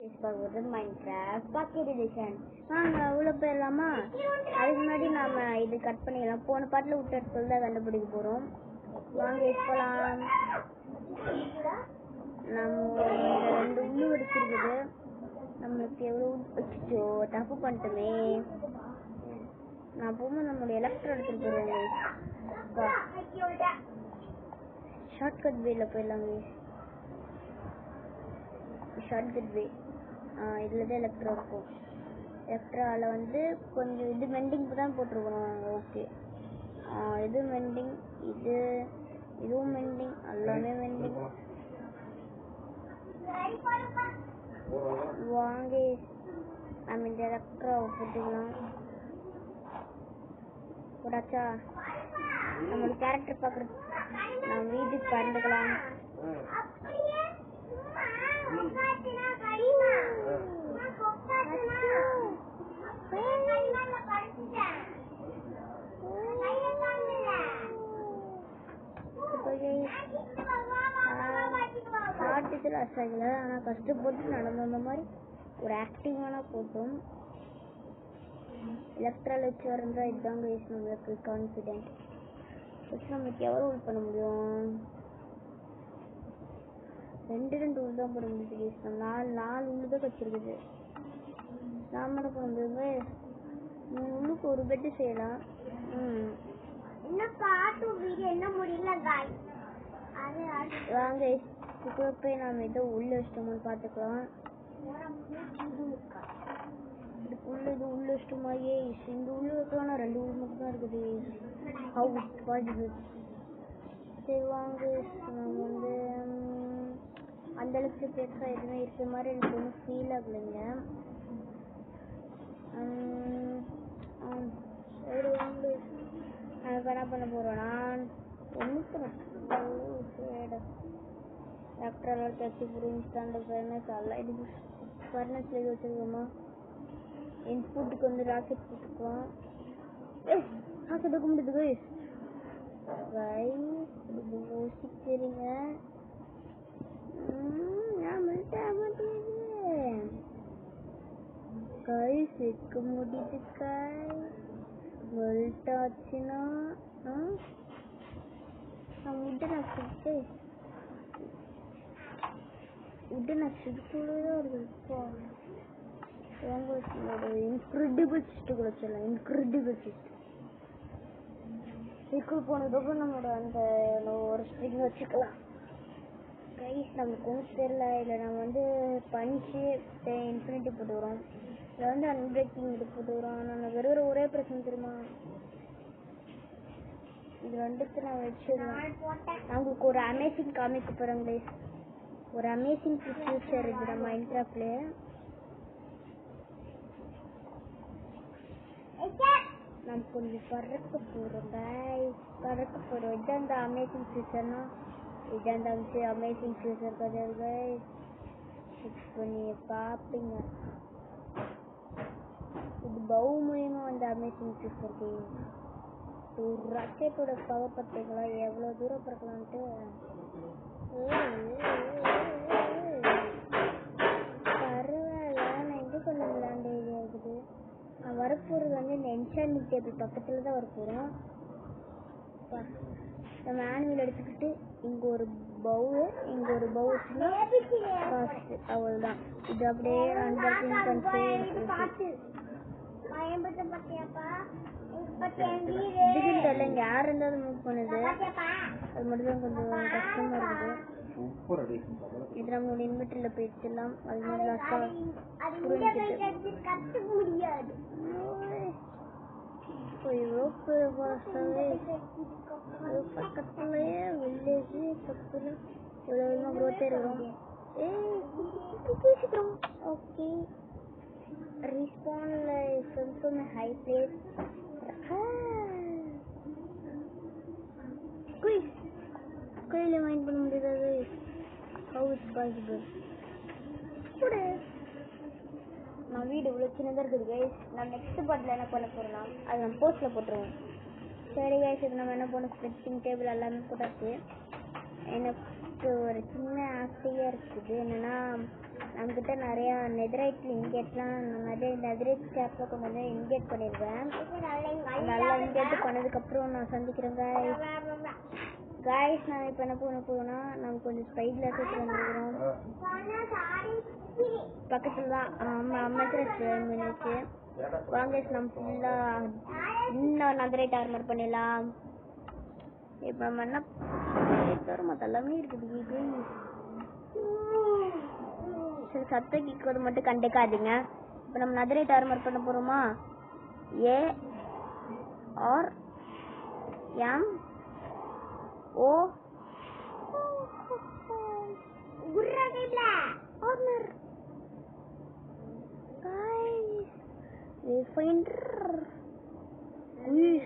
Minecraft packet edition உள்ள போயிடலாமா? அதுக்கு முன்னாடி நாம இது கட் பண்ணிடலாம். போன பாட்டில் விட்ட இடத்துல தான் கண்டுபிடிக்க போறோம். வாங்க போலாம். நம்ம ரெண்டு உள்ளு எடுத்துருக்குது. நம்மளுக்கு எவ்வளோ தப்பு பண்ணிட்டுமே. நான் போகும்போது நம்மளோட எலக்ட்ரோ எடுத்துட்டு போயிருவாங்க. ஷார்ட்கட் வேல போயிடலாங்க. ஷார்ட்கட் வே இதில் தான் எலக்ட்ரோ இருக்கும். எலக்ட்ராவில் வந்து கொஞ்சம் இது மெண்டிங் தான் போட்டிருக்கணும். ஓகே, இது மெண்டிங், இதுவும் மெண்டிங், எல்லாமே மெண்டிங். வாங்க நம்ம இந்த எலக்ட்ராவை போட்டுக்கலாம். போடாச்சா? நம்மளோட கேரக்டர் பார்க்குறது நம்ம வீட்டுக்கு பறந்துக்கலாம். ஆனால் கஷ்டப்பட்டு நடந்து வந்த மாதிரி ஒரு ஆக்டிவான போட்டோம். எலக்ட்ரால் வச்சு வரந்தா இதுதாங்க நம்மளுக்கு கான்ஃபிடென்ட். நம்மளுக்கு எவ்வளோ உள் பண்ண முடியும்? ரெண்டு உள் தான் போட முடியுது. நம்ம நாலு உள்ளு தான் வச்சிருக்குது. நாம என்ன பண்ண முடியுங்க? உள்ளுக்கு ஒரு பெட்டு செய்யலாம். வாங்க போய் நாம ஏதோ உள்ள வச்சிட்டோம்னு பார்த்துக்கலாம். இதுக்குள்ள இது உள்ள வச்சிட்டோமாயே. இந்த உள்ள வைக்கலாம். ரெண்டு உள்ள மட்டும் தான் இருக்குது. சரி வாங்க, நம்ம வந்து அந்த அளவுக்கு பெருசா எதுவுமே இருக்கிற மாதிரி எனக்கு ஒன்றும் ஃபீல் ஆகலைங்க. சரி வாங்க, நான் என்ன பண்ண போறோம்னா டாக்டர் தச்சு இன்ஸ்டாண்ட் ஃபர்னஸ் எல்லாம் இது ஃபர்னஸ்ல இது வச்சுருக்கோமா. இன்புட்டுக்கு வந்து ராக்கெட் போட்டுக்கலாம். ராக்கெட் வைக்க முடியுது யோசிக்கிறீங்க. நான் கை சேர்க்க முடியுது. கை மெல்ட் ஆச்சுன்னா உடன் அச்சுக்குள்ளதான் இருக்கும். இன்க்ரெடிபிள் சிஸ்டம் வச்சிடலாம். இன்க்ரெடிபிள் சிஸ்டம் இதுக்குள் போனதுக்கப்புறம் நம்மளோட அந்த ஒரு ஸ்ட்ரிங் வச்சுக்கலாம். கைஸ் நமக்கு ஒன்றும் தெரியல. இதில் நம்ம வந்து பஞ்சு இன்ஃபினிட்டி போட்டுக்கிறோம். இதில் வந்து அன்பிரேக்கிங் இது போட்டுக்கிறோம். ஆனால் வெறும் ஒரே பிரச்சனை தெரியுமா? இது ரெண்டுக்கு நான் வச்சிடலாம். நான் உங்களுக்கு ஒரு அமேசிங் காமிக்க போகிறேன் கைஸ். ஒரு அமேசிங் ஃபியூச்சர் இருக்குது நம்ம மைன்கிராஃப்ட்ல. நம்ம கொஞ்சம் பறக்க போகிறோம் கைஸ். பறக்க போகிறோம். இதுதான் இந்த அமேசிங் ஃபியூச்சர்னா இதான் இந்த அமேசிங் ஃபியூச்சர் கிடையாது கைஸ். செக் பண்ணி பார்ப்பீங்க. இது பவு மூலியமா வந்த அமேசிங் ஃபியூச்சர் கைஸ். ஒரு ராக்கெட்டோட பவர் பார்த்தீங்களா எவ்வளோ தூரம் பறக்கலான்ட்டு. பரவாயில்ல, நான் எங்கே கொண்டு விளையாண்ட இது ஆகுது. நான் வரப்போகிறது வந்து இந்த என்சாண்டிங் டேபிள் பக்கத்தில் தான் வரப்போகிறோம். நம்ம ஆனிமல் எடுத்துக்கிட்டு இங்கே ஒரு பவுல், இங்கே ஒரு பவுல் ஃபாஸ்ட், அவ்வளோதான். இது அப்படியே அன்பர்க்கிங் பண்ணிட்டு இதுக்குன்னு தெரியல. இங்கே யார் இருந்தாலும் மூவ் பண்ணுது. அது மட்டும் தான் கொஞ்சம் கஷ்டமா இருக்குது. இது நம்மளோட இன்வெர்டர்ல போயிடலாம். அது முடியாது. பக்கத்துலயே வில்லேஜ் பக்கத்துல இவ்வளவு க்ரோத்தே இருக்கும். ஓகே, respawnல from a high place. கையில மைண்ட் பண்ண முடியாது. How it's possible? நான் வீடு இவ்வளோ சின்னதாக இருக்குது கைஸ். நான் நெக்ஸ்ட் பார்ட்டில் என்ன பண்ண போகிறேன்னா அது நம்ம போஸ்ட்டில் போட்டுருவோம். சரி கைஸ், இது நம்ம என்ன பண்ணோம், ஸ்ப்ளிட்டிங் டேபிள் எல்லாமே போட்டாச்சு. எனக்கு ஒரு சின்ன ஆசையாக இருக்குது. என்னென்னா நம்மக்கிட்ட நிறையா நெதரைட் இன்கேட்லாம் நிறைய நெதரைட் ஸ்டாப்ல கொண்டு வந்து இன்கேட் பண்ணியிருக்கேன். நல்லா இன்கேட் பண்ணதுக்கப்புறம் நான் சந்திக்கிறேன் காய்ஸ். நான் இப்போ என்ன பண்ண போகிறோன்னா நம்ம கொஞ்சம் ஸ்பை கிளாஸஸ் வந்துருக்கிறோம். பக்கத்தில் தான் அமெட்ரஸ் மினிச்சு வாங்க. நம்ம ஃபுல்லாக இன்னும் நெதரைட் ஆர்மர் பண்ணிடலாம். இப்போ நம்ம என்ன எல்லாமே இருக்குது. சரி, சத்தம் கேட்கறது மட்டும் கண்டுக்காதீங்க. இப்போ நம்ம நெதரைட் ஆர்மர் பண்ண போகிறோமா? ARMO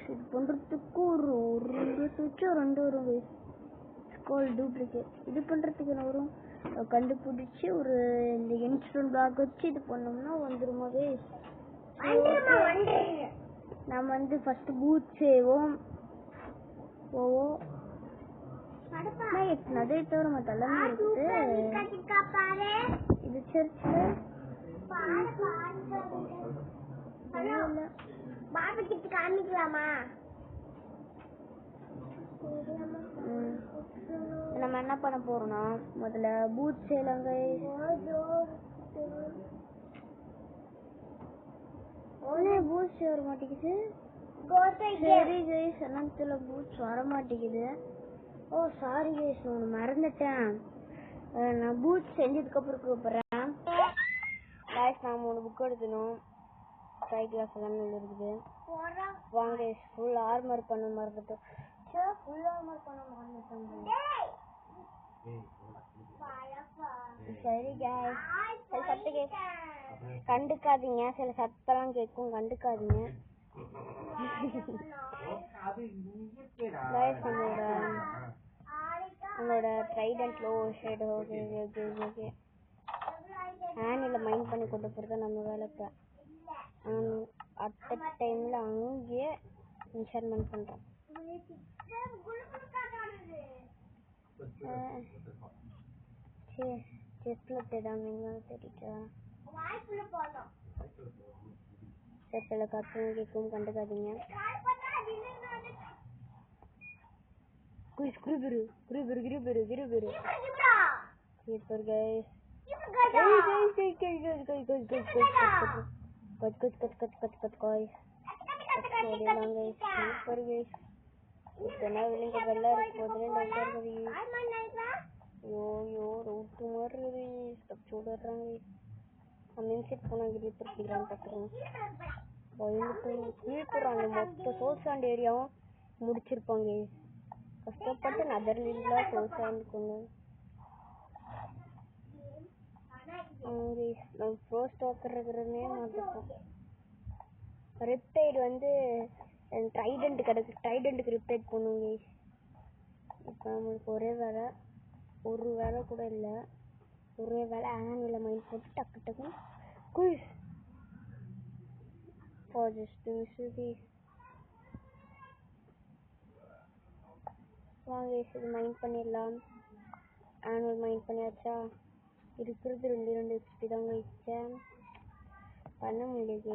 இது பண்றதுக்கு ஒரு ரெண்டு வரும். ஸ்கால் டூப்ளிகேட் இது பண்றதுக்கு என்ன வரும்? கண்டுபிடிச்சி ஒரு இந்த இன்ஸ்டன்ட் பிளாக் வச்சு இது பண்ணோம்னா வந்துருமாவே. நம்ம வந்து ஃபர்ஸ்ட் பூத் செய்வோம். நெதரைட் தவிர மற்ற எல்லாமே இருக்குது. இது சர்ச்சில் காமிக்கலாமா? நம்ம என்ன பண்ண போறோம்னா முதல்ல பூத் செய்யலாங்க. பூட்ஸ் வர மாட்டேங்குது. சரி கைஸ், என்னத்துல பூட்ஸ் வர மாட்டேங்குது. ஓ சாரி கைஸ், நான் மறந்துட்டேன். நான் பூட்ஸ் செஞ்சதுக்கப்புறம் கூப்பிட்றேன் கைஸ். நான் 3 புக் எடுக்கணும். ஸ்கை கிளாஸ் எல்லாமே இருக்குது. வாங்க கைஸ், ஃபுல் ஆர்மர் பண்ண மறந்துட்டோம். ஃபுல் ஆர்மர் பண்ண மறந்துட்டோம். சரி கைஸ், சில சத்தம் கண்டுக்காதீங்க. சில சத்தம்லாம் கேட்கும், கண்டுக்காதீங்க. கைஸ், நம்மளோட Trident low shade okay handle mind பண்ணி கொண்டு போகிறது நம்ம வேலைக்கு. அட் டைமில் அங்கேயே இன்ஷர்மெண்ட் பண்ணுறோம். செஸ்டில் தேடாமீங்க தெரிட்டா. சில கத்தும் கேட்கும், கண்டுக்காதீங்க. ஏரியாவும் முடிச்சிருப்பாங்க. கஷ்டப்பட்டு நெதர்லாண்ட்ல சோசாண்டுக்கோங்க. நம்ம ஃபர்ஸ்ட் இருக்கிறதுனே மாட்டோம். ரிப்டைட் வந்து ட்ரைடன்ட் கிடக்கு. ட்ரைடன்ட்டுக்கு ரிப்டைட் பண்ணுங்க. இப்போ நம்மளுக்கு ஒரு வேலை கூட இல்லை. ஒரே வேலை ஆனில் மைண்ட் போட்டு டக்கு டக்குன்னு குயிஸ் வாங்க இது மைண்ட் பண்ணிடலாம். ஆனுவல் மைண்ட் பண்ணியாச்சா? இருக்கிறது 2 XP தாங்க வச்சேன், பண்ண முடியல.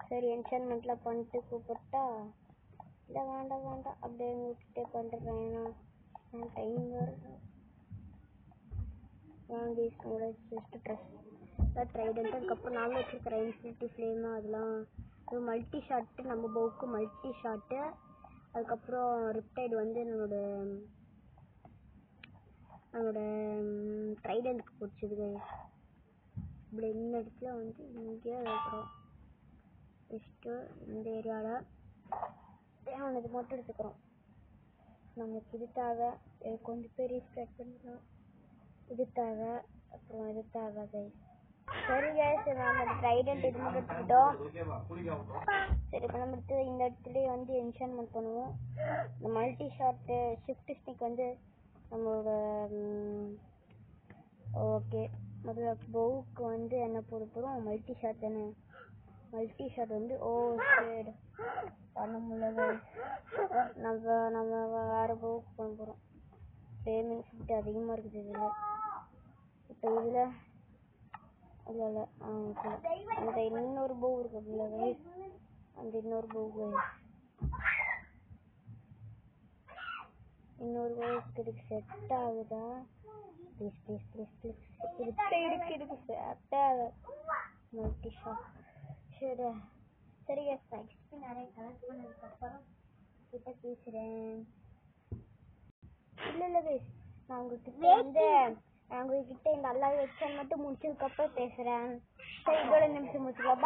சரி, என்சான்மெண்ட்லாம் பண்ணிட்டு கூப்பிட்டா? இல்லை வேண்டாம் அப்படியே விட்டுட்டே பண்ணுறேன். ஏன்னா டைம் வருது. வாங்க உங்களோட ஜஸ்ட் ட்ரெஸ் ட்ரைடன்ட், அதுக்கப்புறம் நாங்கள் வச்சுருக்கிற இன்ஃபினிட்டி ஃப்ளேமு அதெல்லாம் மல்டி ஷாட்டு. நம்ம பவுக்கு மல்டி ஷாட்டு. அதுக்கப்புறம் ரிப்டைடு வந்து நம்மளோட ட்ரைடன்ட்க்கு பிடிச்சது. இப்படி இந்த இடத்துல வந்து இங்கேயே வைக்கிறோம். ஃபஸ்ட்டு இந்த ஏரியாவில் தேவையானது மட்டும் எடுத்துக்கிறோம். நமக்கு இது தேவை, கொஞ்சம் பெரிய ஸ்ப்ரெட் பண்ணிக்கலாம். இது தேவை, அப்புறம் இது தேவை கைஸ். சரி கைஸ், நம்ம ட்ரைடன்ட் இது மட்டும் எடுத்துக்கிட்டோம். சரி, இப்போ நம்ம எடுத்து இந்த இடத்துலேயே வந்து என்சான்மெண்ட் பண்ணுவோம். இந்த மல்டி ஷாட்டு ஷிஃப்ட் ஸ்டிக் வந்து நம்மளோட ஓகே. முதல்ல பவுக்கு வந்து என்ன போட போகிறோம்? மல்டி ஷாட் தானே. மல்டி ஷாட் வந்து சரி பண்ண முடியல. நம்ம வேறு பவுக்கு பண்ண போகிறோம். பேமெண்ட் ஷிஃப்ட் அதிகமாக இருக்குது இதில். இப்போ இதில் இல்லை இல்லை அந்த இன்னொரு பூ இருக்குல்ல கைஸ், அந்த இன்னொரு பூ கைஸ், இன்னொரு பூவுக்கு இதுக்கு செட் ஆகுதா? ப்ளீஸ் ப்ளீஸ் ப்ளீஸ் ப்ளீஸ் இதுக்கு செட் ஆகுது மல்டிஷா. சரி சரி கைஸ், நெக்ஸ்ட் நிறைய கலெக்ட் பண்ணதுக்கப்புறம் கிட்ட பேசுகிறேன். இல்லை இல்லை கைஸ், நான் உங்ககிட்ட இந்த அல்லாஹ் வெப்சைட் மட்டும் முடிச்சதுக்கப்புறம் பேசுகிறேன். சரி, இதோட நிமிஷம் முடிச்சுக்கலாம்.